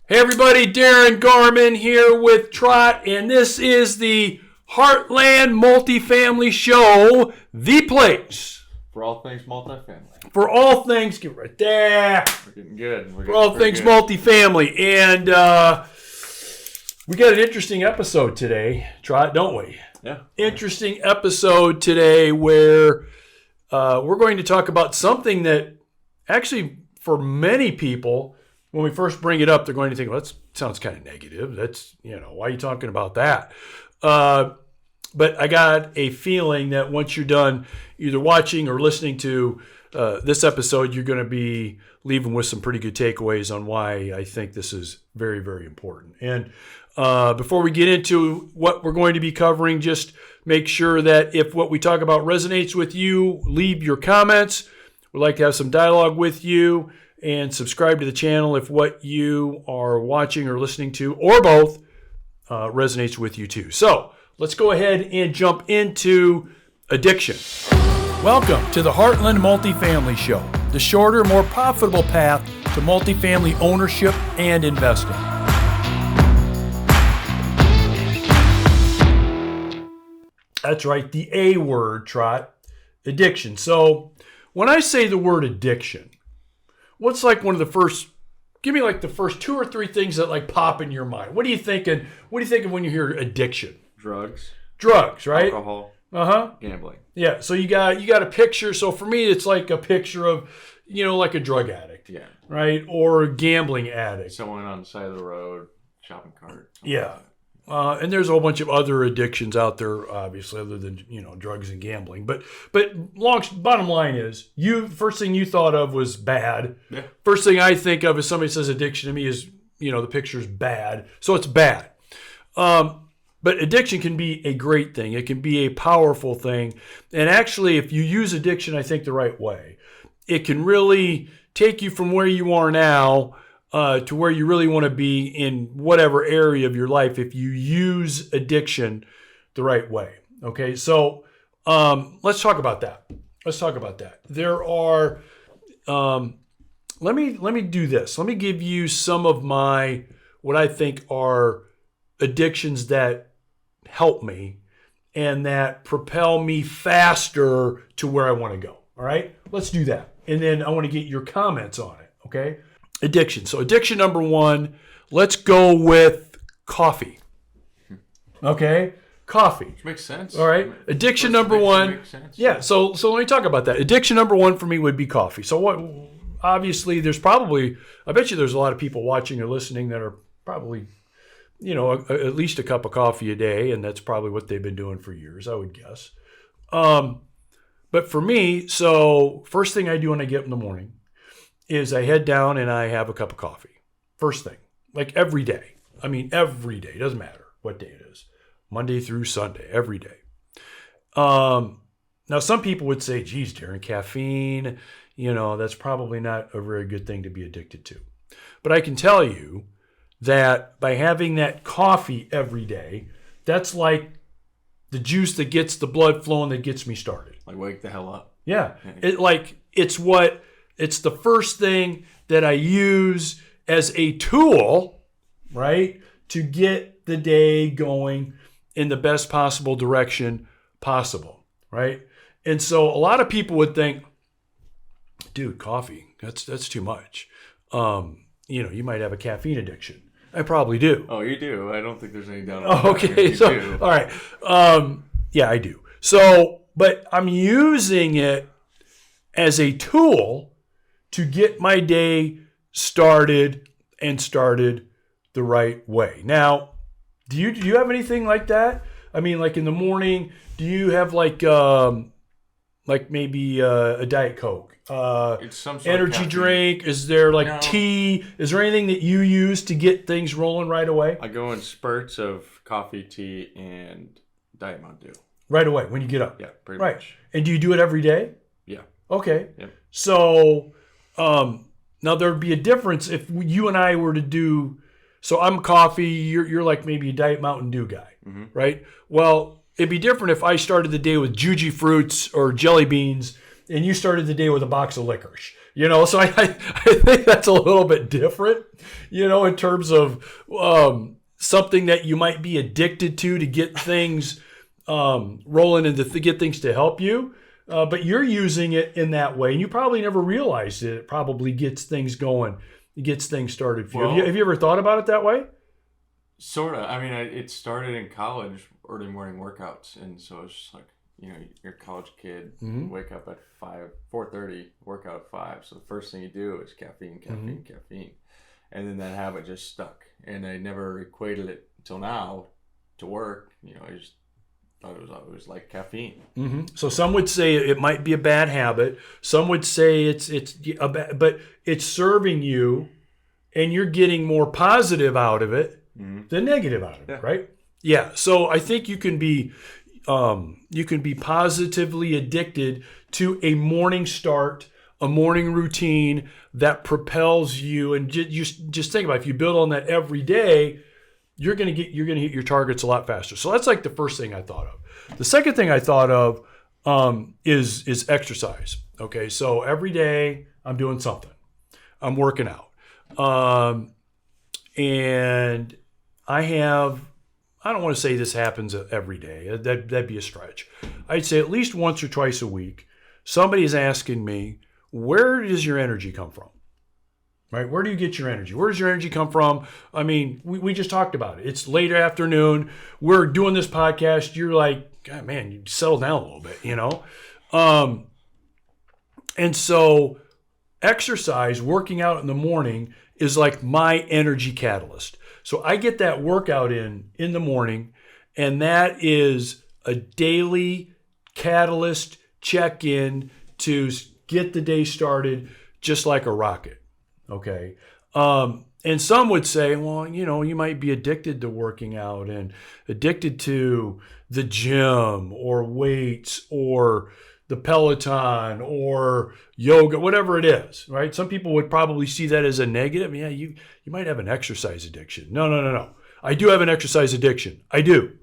Hey everybody, Darren Garman here with Trot, and this is the Heartland Multifamily Show, the place. For all things multifamily. For all things, get right there. We're getting good. For all things multifamily. And we got an interesting episode today, Trot, don't we? Yeah. Interesting episode today where we're going to talk about something that actually for many people, when we first bring it up, they're going to think, well, that sounds kind of negative. That's, why are you talking about that? But I got a feeling that once you're done either watching or listening to this episode, you're going to be leaving with some pretty good takeaways on why I think this is very, very important. And before we get into what we're going to be covering, just make sure that if what we talk about resonates with you, leave your comments. We'd like to have some dialogue with you. And subscribe to the channel if what you are watching or listening to, or both, resonates with you too. So let's go ahead and jump into addiction. Welcome to the Heartland Multifamily Show, the shorter, more profitable path to multifamily ownership and investing. That's right, the A word, Trot, addiction. So when I say the word addiction, what's like one of the first, give me like the first two or three things that like pop in your mind. What are you thinking? What do you think of when you hear addiction? Drugs, right? alcohol, gambling. Yeah. So you got a picture. So for me, it's like a picture of, like a drug addict. Yeah. Right. Or a gambling addict. Someone on the side of the road, shopping cart. Yeah. And there's a whole bunch of other addictions out there, obviously, other than, drugs and gambling. But bottom line is, first thing you thought of was bad. Yeah. First thing I think of if somebody says addiction to me is, the picture's bad. So it's bad. But addiction can be a great thing. It can be a powerful thing. And actually, if you use addiction, I think, the right way, it can really take you from where you are now to where you really want to be in whatever area of your life if you use addiction the right way. Okay, so let's talk about that. There are, let me do this. Let me give you some of my, what I think are addictions that help me and that propel me faster to where I want to go. All right, let's do that. And then I want to get your comments on it, okay? Addiction. So addiction number one, let's go with coffee. Okay? Coffee. Which makes sense. All right? Addiction number one. Yeah, so let me talk about that. Addiction number one for me would be coffee. So what? Obviously, I bet you there's a lot of people watching or listening that are probably, at least a cup of coffee a day, and that's probably what they've been doing for years, I would guess. But for me, so first thing I do when I get up in the morning is I head down and I have a cup of coffee. First thing, like every day. I mean, every day. It doesn't matter what day it is. Monday through Sunday, every day. Now, some people would say, geez, Darren, caffeine, that's probably not a very good thing to be addicted to. But I can tell you that by having that coffee every day, that's like the juice that gets the blood flowing that gets me started. Like wake the hell up. Yeah. It's the first thing that I use as a tool, right, to get the day going in the best possible direction possible, right? And so a lot of people would think, dude, coffee, that's too much. You might have a caffeine addiction. I probably do. Oh, you do? I don't think there's any doubt about that. Okay, so, all right. Yeah, I do. So, but I'm using it as a tool to get my day started the right way. Now, do you have anything like that? I mean, like in the morning, do you have like maybe a Diet Coke, it's some sort energy of drink? Is there like tea? Is there anything that you use to get things rolling right away? I go in spurts of coffee, tea, and Diet Mountain Dew. Right away when you get up. Yeah, pretty much. And do you do it every day? Yeah. Okay. Yep. So now there'd be a difference if you and I were to do. So I'm coffee. You're like maybe a Diet Mountain Dew guy, right? Well, it'd be different if I started the day with Juji fruits or jelly beans, and you started the day with a box of licorice. So I think that's a little bit different, in terms of something that you might be addicted to get things rolling and to get things to help you. But you're using it in that way, and you probably never realized it. It probably gets things going. It gets things started for you. Well, Have you ever thought about it that way? Sort of. I mean, it started in college, early morning workouts, and so it's just like, you're a college kid, wake up at 4:30, workout at 5. So the first thing you do is caffeine, and then that habit just stuck. And I never equated it until now to work. I just thought it was like caffeine. So some would say it might be a bad habit. Some would say it's a bad, but it's serving you, and you're getting more positive out of it than negative out of it, right? Yeah. So I think you can be positively addicted to a morning start, a morning routine that propels you. And just think about it. If you build on that every day, you're gonna hit your targets a lot faster. So that's like the first thing I thought of. The second thing I thought of is exercise. Okay, so every day I'm doing something. I'm working out, and I don't want to say this happens every day. That'd be a stretch. I'd say at least once or twice a week, somebody is asking me, where does your energy come from? Right? Where do you get your energy? Where does your energy come from? I mean, we just talked about it. It's late afternoon. We're doing this podcast. You're like, God, man, you settle down a little bit, And so exercise, working out in the morning is like my energy catalyst. So I get that workout in the morning, and that is a daily catalyst check-in to get the day started just like a rocket. Okay. And some would say, well, you might be addicted to working out and addicted to the gym or weights or the Peloton or yoga, whatever it is, right? Some people would probably see that as a negative. Yeah, you might have an exercise addiction. No. I do have an exercise addiction. I do,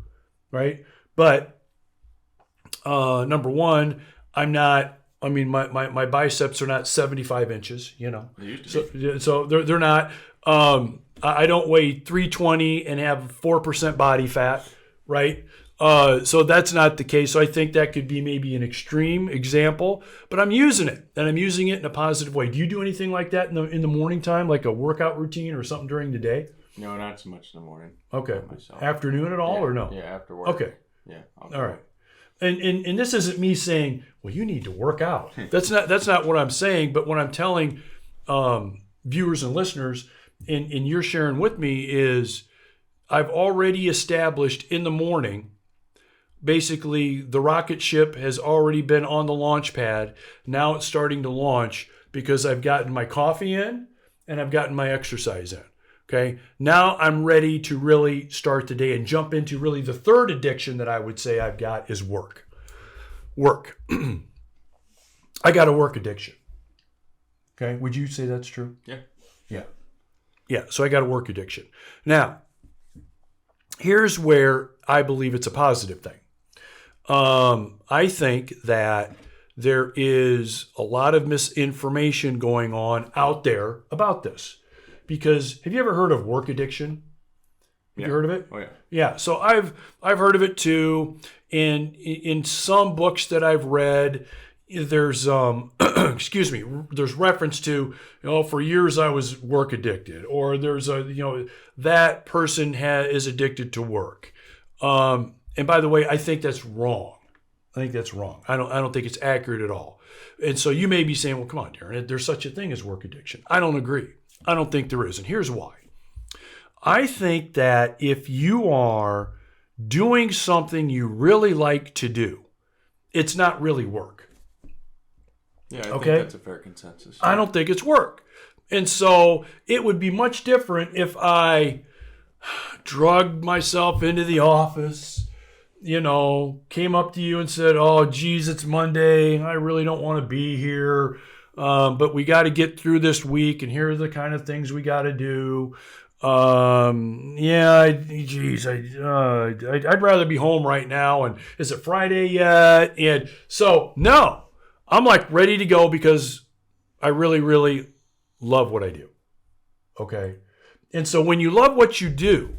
right? But number one, my biceps are not 75 inches, So they're not. I don't weigh 320 and have 4% body fat, right? So that's not the case. So I think that could be maybe an extreme example, but I'm using it, and I'm using it in a positive way. Do you do anything like that in the morning time, like a workout routine or something during the day? No, not so much in the morning. Okay. Afternoon at all, or no? Yeah, after work. Okay. Yeah. All right. And this isn't me saying, well, you need to work out. That's not what I'm saying. But what I'm telling viewers and listeners, and you're sharing with me, is I've already established in the morning. Basically, the rocket ship has already been on the launch pad. Now it's starting to launch because I've gotten my coffee in and I've gotten my exercise in. Okay. Now I'm ready to really start the day and jump into really the third addiction that I would say I've got is work. Work. I got a work addiction. Okay. Would you say that's true? Yeah. So I got a work addiction. Now, here's where I believe it's a positive thing. I think that there is a lot of misinformation going on out there about this. Because have you ever heard of work addiction? Have you heard of it? Oh, yeah. Yeah. So I've heard of it too. And in some books that I've read, there's there's reference to, for years I was work addicted, or there's that person is addicted to work. And by the way, I think that's wrong. I don't think it's accurate at all. And so you may be saying, well, come on, Darren, there's such a thing as work addiction. I don't agree. I don't think there is. And here's why. I think that if you are doing something you really like to do, it's not really work. Yeah, I think that's a fair consensus. I don't think it's work. And so it would be much different if I drugged myself into the office, came up to you and said, oh, geez, it's Monday. I really don't want to be here. But we got to get through this week, and here are the kind of things we got to do. I'd rather be home right now. And is it Friday yet? And so, no, I'm like ready to go because I really, really love what I do. Okay. And so when you love what you do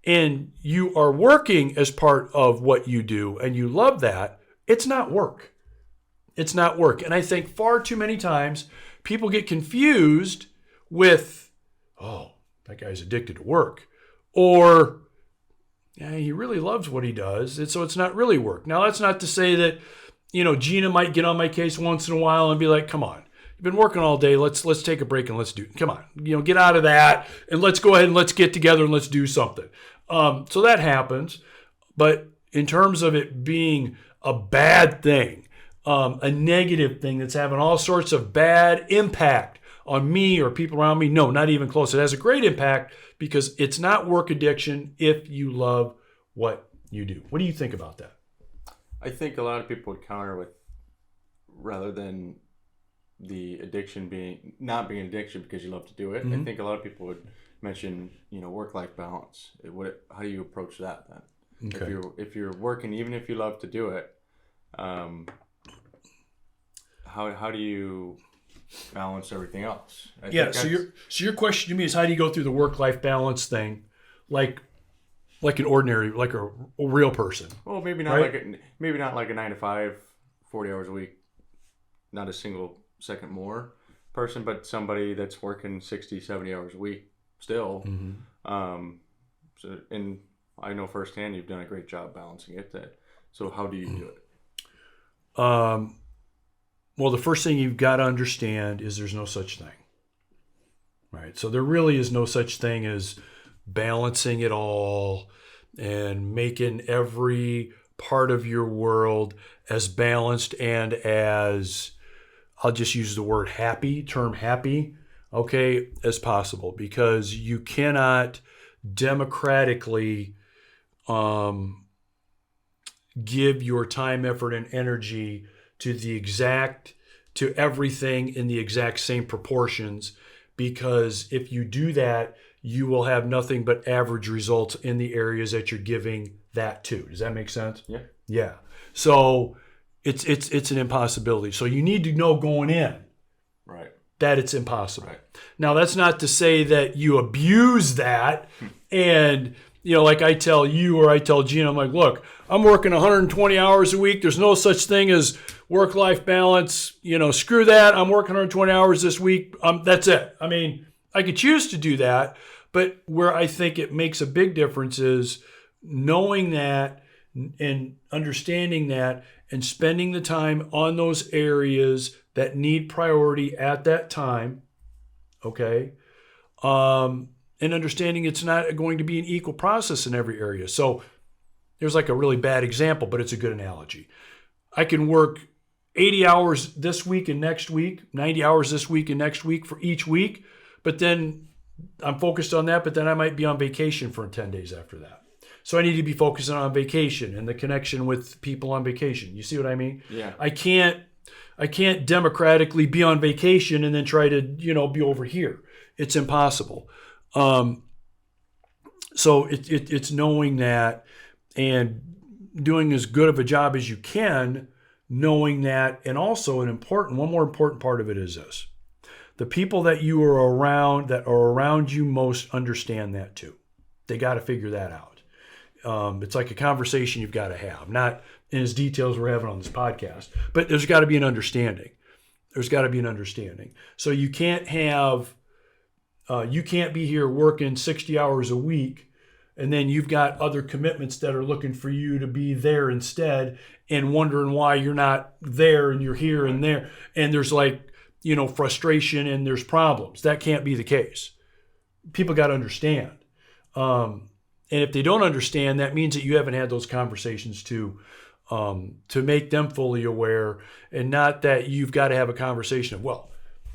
and you are working as part of what you do and you love that, it's not work. It's not work. And I think far too many times people get confused with, oh, that guy's addicted to work. Or, yeah, he really loves what he does. And so it's not really work. Now, that's not to say that, Gina might get on my case once in a while and be like, come on, you've been working all day. Let's take a break and let's do it. Come on, get out of that and let's go ahead and let's get together and let's do something. So that happens. But in terms of it being a bad thing, a negative thing that's having all sorts of bad impact on me or people around me, no, not even close. It has a great impact because it's not work addiction if you love what you do. What do you think about that? I think a lot of people would counter with, rather than the addiction not being addiction because you love to do it, I think a lot of people would mention, work-life balance. How do you approach that then? Okay. If you're working, even if you love to do it, how do you balance everything else? So your question to me is, how do you go through the work-life balance thing, like an ordinary, like a real person? Well, maybe not, right? Maybe not like a 9 to 5, 40 hours a week, not a single second more person, but somebody that's working 60, 70 hours a week still. And I know firsthand you've done a great job balancing it. So how do you do it? Well, the first thing you've got to understand is there's no such thing, right? So there really is no such thing as balancing it all and making every part of your world as balanced and as, I'll just use the word term happy, okay, as possible, because you cannot democratically give your time, effort, and energy to everything in the exact same proportions, because if you do that, you will have nothing but average results in the areas that you're giving that to. Does that make sense? Yeah. Yeah. So it's an impossibility. So you need to know going in, right, that it's impossible. Right. Now, that's not to say that you abuse that and, like I tell you or I tell Gina, I'm like, look, I'm working 120 hours a week. There's no such thing as work-life balance. Screw that. I'm working 120 hours this week. That's it. I mean, I could choose to do that, but where I think it makes a big difference is knowing that and understanding that and spending the time on those areas that need priority at that time, okay? And understanding it's not going to be an equal process in every area. So there's like a really bad example, but it's a good analogy. I can work 80 hours this week and next week, 90 hours this week and next week for each week, but then I'm focused on that, but then I might be on vacation for 10 days after that. So I need to be focusing on vacation and the connection with people on vacation. You see what I mean? Yeah. I can't democratically be on vacation and then try to, be over here. It's impossible. So it's knowing that and doing as good of a job as you can, knowing that. And also one more important part of it is this: the people that you are around, that are around you most, understand that too. They got to figure that out. It's like a conversation you've got to have, not in as details we're having on this podcast, but there's got to be an understanding. So you can't be here working 60 hours a week and then you've got other commitments that are looking for you to be there instead and wondering why you're not there and you're here and there. And there's frustration and there's problems. That can't be the case. People got to understand. And if they don't understand, that means that you haven't had those conversations to make them fully aware, and not that you've got to have a conversation of, well,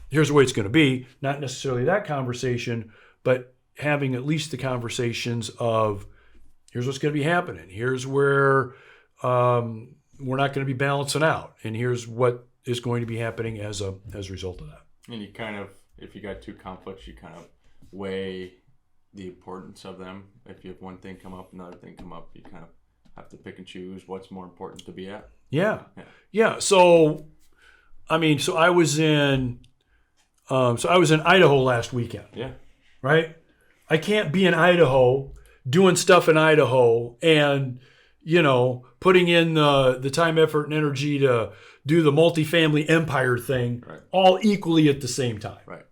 here's the way it's going to be. Not necessarily that conversation, but having at least the conversations of, here's what's going to be happening. Here's where we're not going to be balancing out, and here's what is going to be happening as a result of that. And you kind of, if you got two conflicts, you kind of weigh the importance of them. If you have one thing come up, another thing come up, you kind of have to pick and choose what's more important to be at. Yeah. So I was in So I was in Idaho last weekend. Yeah. Right? I can't be in Idaho doing stuff in Idaho and, putting in the time, effort, and energy to do the multifamily empire thing all equally at the same time. Right.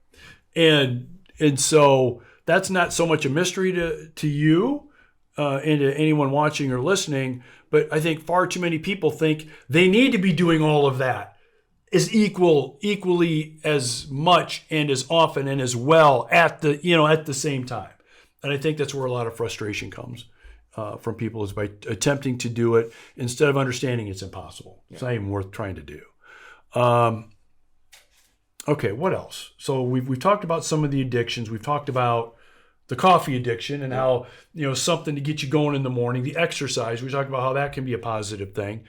And so that's not so much a mystery to you and to anyone watching or listening, but I think far too many people think they need to be doing all of that as equally as much and as often and as well at the same time. And I think that's where a lot of frustration comes from people, is by attempting to do it instead of understanding it's impossible. It's not even worth trying to do. Okay, what else? So we've talked about some of the addictions. We've talked about the coffee addiction and how, something to get you going in the morning. The exercise, we talked about how that can be a positive thing.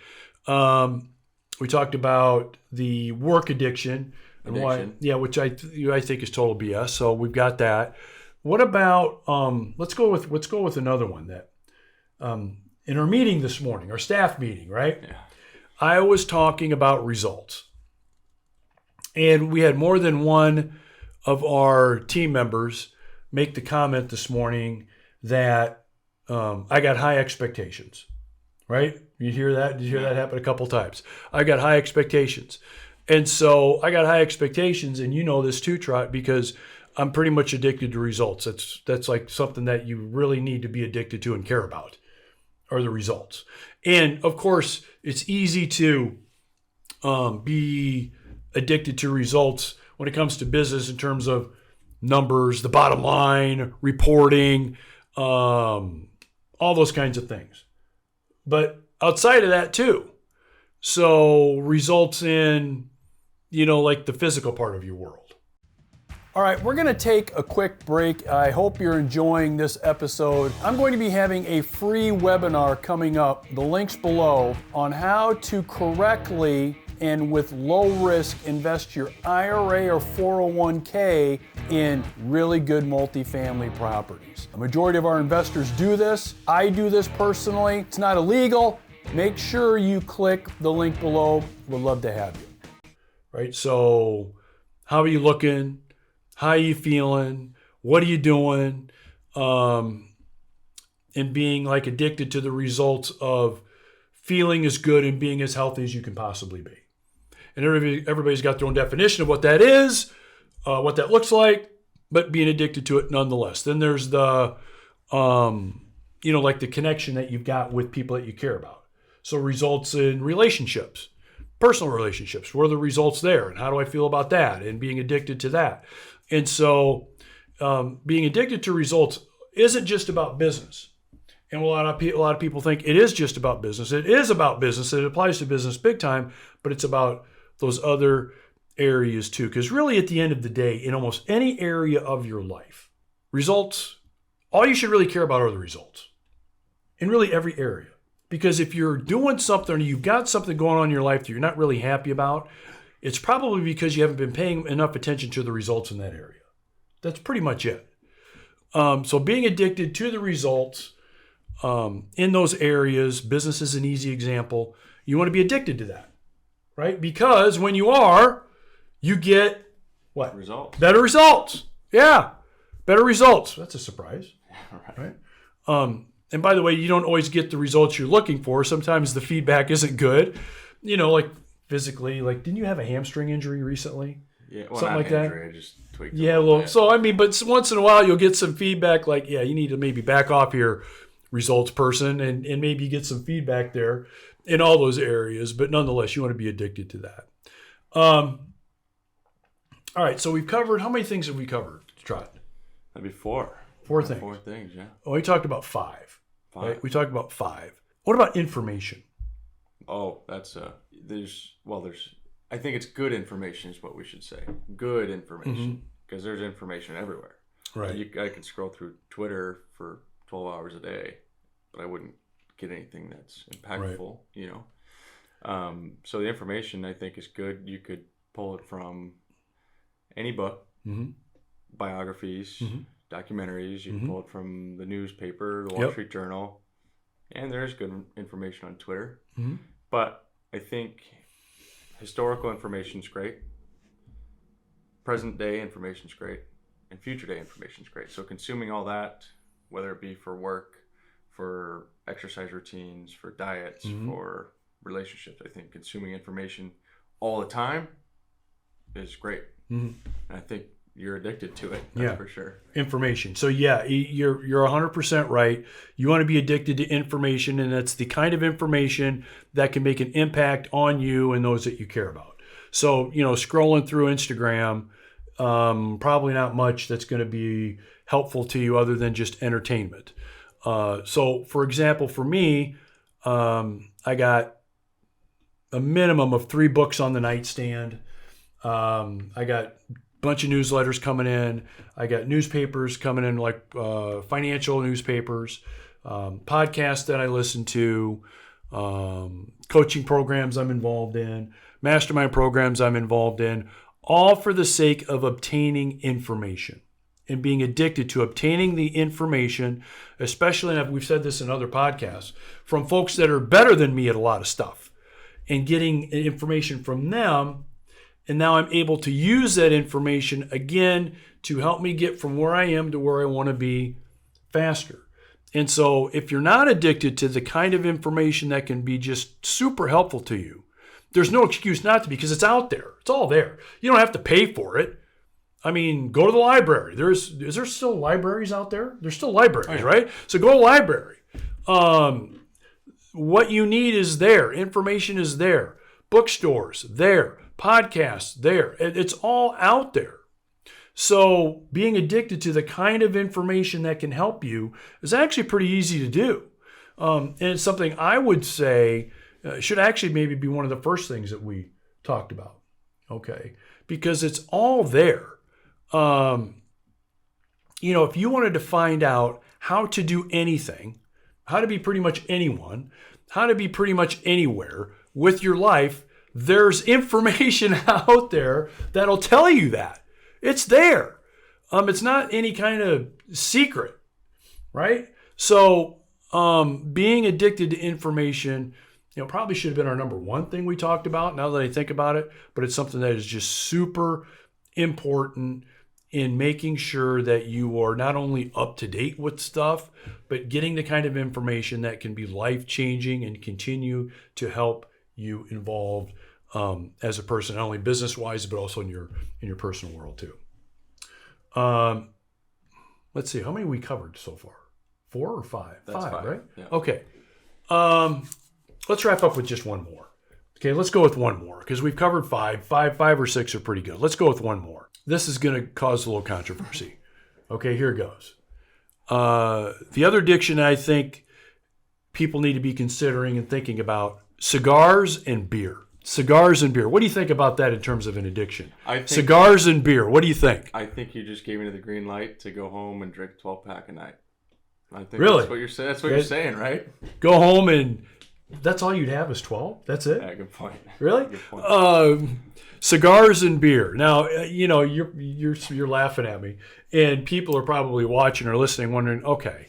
We talked about the work addiction. Which I think is total BS. So we've got that. What about let's go with another one that in our meeting this morning, our staff meeting, right? Yeah. I was talking about results. And we had more than one of our team members make the comment this morning that I got high expectations, right? You hear that? Did you hear that happen a couple times? I got high expectations. And so I got high expectations, and you know this too, Trot, because I'm pretty much addicted to results. That's like something that you really need to be addicted to and care about, are the results. And of course, it's easy to be addicted to results when it comes to business in terms of numbers, the bottom line, reporting, all those kinds of things. But outside of that too. So results in, like the physical part of your world. All right, we're going to take a quick break. I hope you're enjoying this episode. I'm going to be having a free webinar coming up, the link's below, on how to correctly and with low risk invest your IRA or 401k in really good multifamily properties. A majority of our investors do this. I do this personally. It's not illegal. Make sure you click the link below. We'd love to have you. Right? So how are you looking? How are you feeling? What are you doing? And being like addicted to the results of feeling as good and being as healthy as you can possibly be. And everybody's got their own definition of what that is, what that looks like, but being addicted to it nonetheless. Then there's the, like the connection that you've got with people that you care about. So results in relationships, personal relationships. What are the results there? And how do I feel about that? And being addicted to that. And so being addicted to results isn't just about business. And a lot of people think it is just about business. It is about business. It applies to business big time, but it's about those other areas too. Because really at the end of the day, in almost any area of your life, results, all you should really care about are the results. In really every area. Because if you're doing something or you've got something going on in your life that you're not really happy about, it's probably because you haven't been paying enough attention to the results in that area. That's pretty much it. So being addicted to the results in those areas, business is an easy example. You want to be addicted to that, right? Because when you are, you get what? Results. Better results. Yeah, better results. That's a surprise, right? And by the way, you don't always get the results you're looking for. Sometimes the feedback isn't good. Like physically, like didn't you have a hamstring injury recently? Yeah, well, something like injury, that. I just tweaked. Yeah, well, so I mean, but once in a while you'll get some feedback like, yeah, you need to maybe back off here, results person, and maybe get some feedback there in all those areas. But nonetheless, you want to be addicted to that. All right, so we've covered, how many things have we covered, Trot? That'd be four. Four things. Four things, yeah. Oh, we talked about five. Right? We talked about five. What about information? Oh, that's I think it's good information is what we should say. Good information, because there's information everywhere. Right. I could scroll through Twitter for 12 hours a day, but I wouldn't get anything that's impactful, So the information I think is good. You could pull it from any book, biographies, documentaries. You can pull it from the newspaper, the Wall Street Journal, and there's good information on Twitter. But I think historical information is great. present day information is great, and future day information is great. So consuming all that, whether it be for work, for exercise routines, for diets, for relationships, I think consuming information all the time is great. And I think you're addicted to it. That's for sure. Information. So yeah, you're 100% right. You want to be addicted to information, and that's the kind of information that can make an impact on you and those that you care about. So, scrolling through Instagram, probably not much that's going to be helpful to you other than just entertainment. So for example, for me, I got a minimum of 3 books on the nightstand. I got bunch of newsletters coming in. I got newspapers coming in, like financial newspapers, podcasts that I listen to, coaching programs I'm involved in, mastermind programs I'm involved in, all for the sake of obtaining information and being addicted to obtaining the information, especially, and we've said this in other podcasts, from folks that are better than me at a lot of stuff, and getting information from them. And now I'm able to use that information again to help me get from where I am to where I want to be faster. And so if you're not addicted to the kind of information that can be just super helpful to you, there's no excuse not to be, because it's out there. It's all there. You don't have to pay for it. I mean, go to the library. Is there still libraries out there? There's still libraries, right? So go to the library. What you need is there. Information is there. Bookstores, there. Podcasts, there. It's all out there. So being addicted to the kind of information that can help you is actually pretty easy to do. And it's something I would say should actually maybe be one of the first things that we talked about. Okay. Because it's all there. If you wanted to find out how to do anything, how to be pretty much anyone, how to be pretty much anywhere with your life, there's information out there that'll tell you that. It's there. It's not any kind of secret, right? So being addicted to information, probably should have been our number one thing we talked about now that I think about it, but it's something that is just super important in making sure that you are not only up to date with stuff, but getting the kind of information that can be life-changing and continue to help you involved as a person, not only business-wise, but also in your personal world too. Let's see, how many we covered so far? 4 or 5? That's 5, right? Yeah. Okay. Let's wrap up with just one more. Okay, let's go with one more because we've covered 5. 5 or 6 are pretty good. Let's go with one more. This is going to cause a little controversy. Okay, here it goes. The other addiction I think people need to be considering and thinking about, cigars and beer. Cigars and beer. What do you think about that in terms of an addiction? Cigars and beer. What do you think? I think you just gave me the green light to go home and drink 12-pack a night. I think really? That's what you're saying. That's what you're saying, right? Go home and that's all you'd have is 12? That's it? Yeah, good point. Really? Good point. Cigars and beer. Now, you're laughing at me, and people are probably watching or listening, wondering, okay,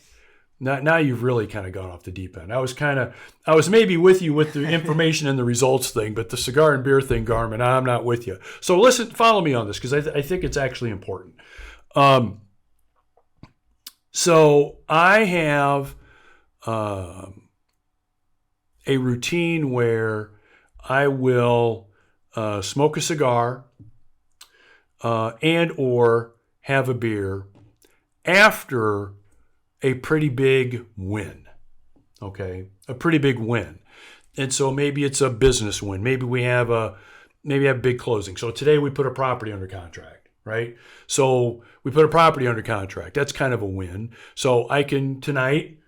now you've really kind of gone off the deep end. I was maybe with you with the information and the results thing, but the cigar and beer thing, Garmin, I'm not with you. So follow me on this because I think it's actually important. So I have a routine where I will smoke a cigar and or have a beer after a pretty big win. Okay, a pretty big win. And so maybe it's a business win. Maybe we have a big closing. So today we put a property under contract, right? So we put a property under contract. That's kind of a win. So I can tonight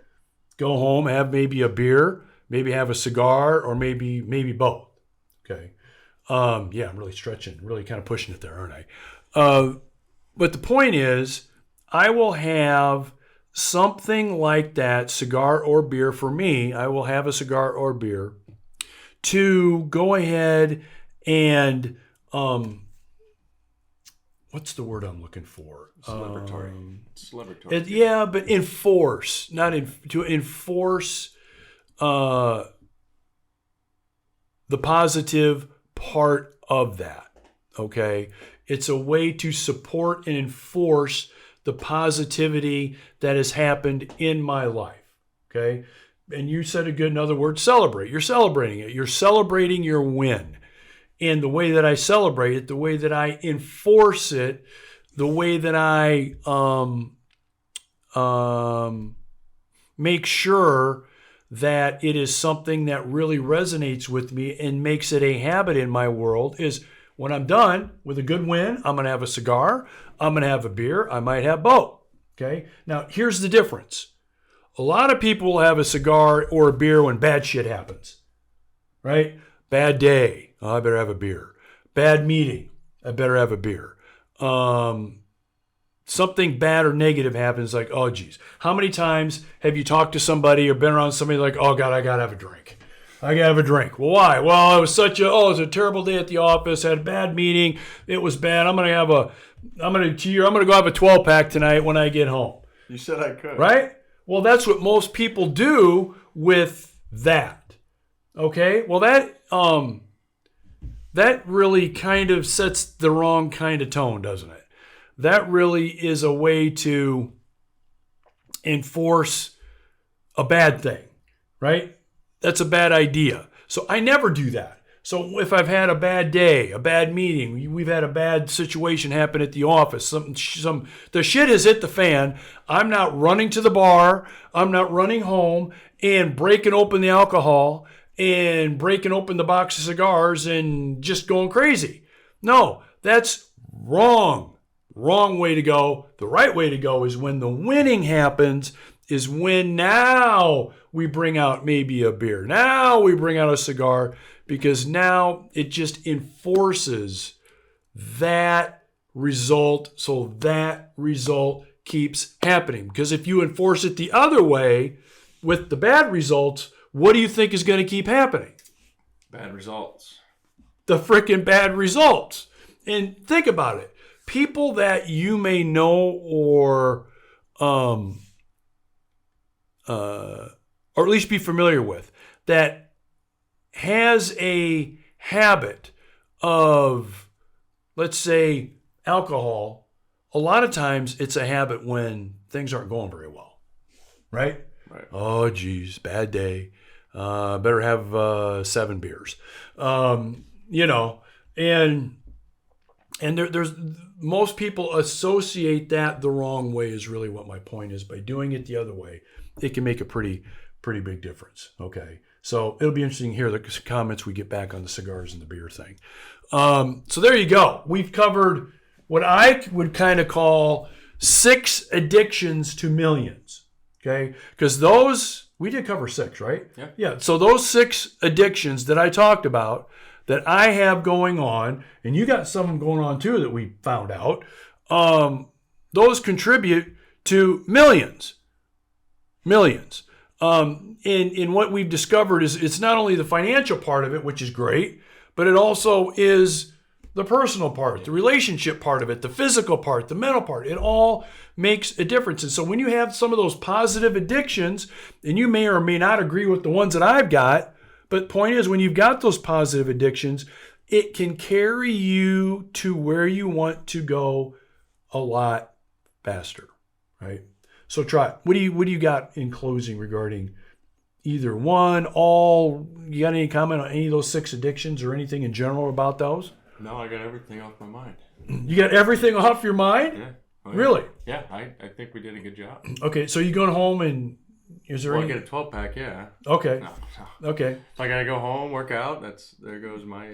go home, have maybe a beer, maybe have a cigar, or maybe both. Okay. Yeah, I'm really stretching, really kind of pushing it there, aren't I? But the point is, I will have something like that, cigar or beer. For me, I will have a cigar or beer to go ahead and what's the word I'm looking for? Celebratory. Yeah, but enforce, to enforce the positive part of that. Okay, It's a way to support and enforce the positivity that has happened in my life. Okay? And you said another word, celebrate. You're celebrating it. You're celebrating your win. And the way that I celebrate it, the way that I enforce it, the way that I make sure that it is something that really resonates with me and makes it a habit in my world is when I'm done with a good win, I'm going to have a cigar, I'm going to have a beer, I might have both. Okay? Now, here's the difference. A lot of people will have a cigar or a beer when bad shit happens, right? Bad day, oh, I better have a beer. Bad meeting, I better have a beer. Something bad or negative happens, like, oh, geez. How many times have you talked to somebody or been around somebody like, oh, God, I got to have a drink. I got to have a drink. Well, why? Well, it was a terrible day at the office, had a bad meeting. It was bad. I'm going to go have a 12-pack tonight when I get home. You said I could. Right? Well, that's what most people do with that. Okay? Well, that really kind of sets the wrong kind of tone, doesn't it? That really is a way to enforce a bad thing, right? That's a bad idea. So I never do that. So if I've had a bad day, a bad meeting, we've had a bad situation happen at the office, the shit has hit the fan, I'm not running to the bar, I'm not running home and breaking open the alcohol and breaking open the box of cigars and just going crazy. No, that's wrong. Wrong way to go. The right way to go is when the winning happens, is when now we bring out maybe a beer. Now we bring out a cigar, because now it just enforces that result, so that result keeps happening. Because if you enforce it the other way with the bad results, what do you think is going to keep happening? Bad results. The freaking bad results. And think about it. People that you may know or at least be familiar with, that has a habit of, let's say, alcohol, a lot of times it's a habit when things aren't going very well, right? Right. Oh, geez, bad day. Better have 7 beers. And there's most people associate that the wrong way is really what my point is. By doing it the other way, it can make a pretty big difference. Okay. So it'll be interesting to hear the comments we get back on the cigars and the beer thing. So there you go. We've covered what I would kind of call 6 addictions to millions. Okay. Because we did cover 6, right? Yeah. Yeah. So those 6 addictions that I talked about that I have going on, and you got some going on too that we found out, those contribute to millions. In what we've discovered is it's not only the financial part of it, which is great, but it also is the personal part, the relationship part of it, the physical part, the mental part. It all makes a difference. And so when you have some of those positive addictions, and you may or may not agree with the ones that I've got, but point is, when you've got those positive addictions, it can carry you to where you want to go a lot faster, right? So Trot, what do you got in closing regarding either one, all? You got any comment on any of those 6 addictions or anything in general about those? No, I got everything off my mind. You got everything off your mind? Yeah. Oh, yeah. Really? Yeah, I think we did a good job. Okay, so you going home and is there I any? get a 12-pack, yeah. Okay. No. Okay. If I gotta go home, work out, there goes my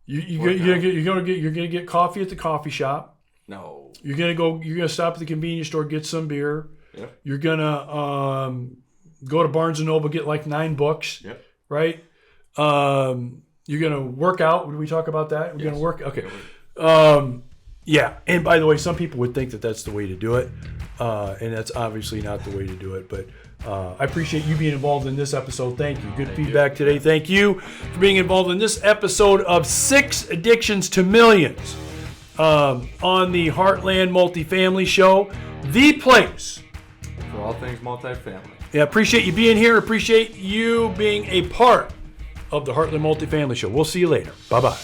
You're gonna get coffee at the coffee shop. No. You're gonna stop at the convenience store, get some beer. Yep. You're gonna go to Barnes and Noble, get like 9 books. Yep. Right. You're gonna work out. Did we talk about that? We're gonna work. Okay. Yeah. And by the way, some people would think that that's the way to do it, and that's obviously not the way to do it. But I appreciate you being involved in this episode. Thank you. Good feedback today. Thank you for being involved in this episode of 6 Addictions to Millions on the Heartland Multifamily Show, the place for all things multifamily. Yeah, appreciate you being here. Appreciate you being a part of the Heartland Multifamily Show. We'll see you later. Bye-bye.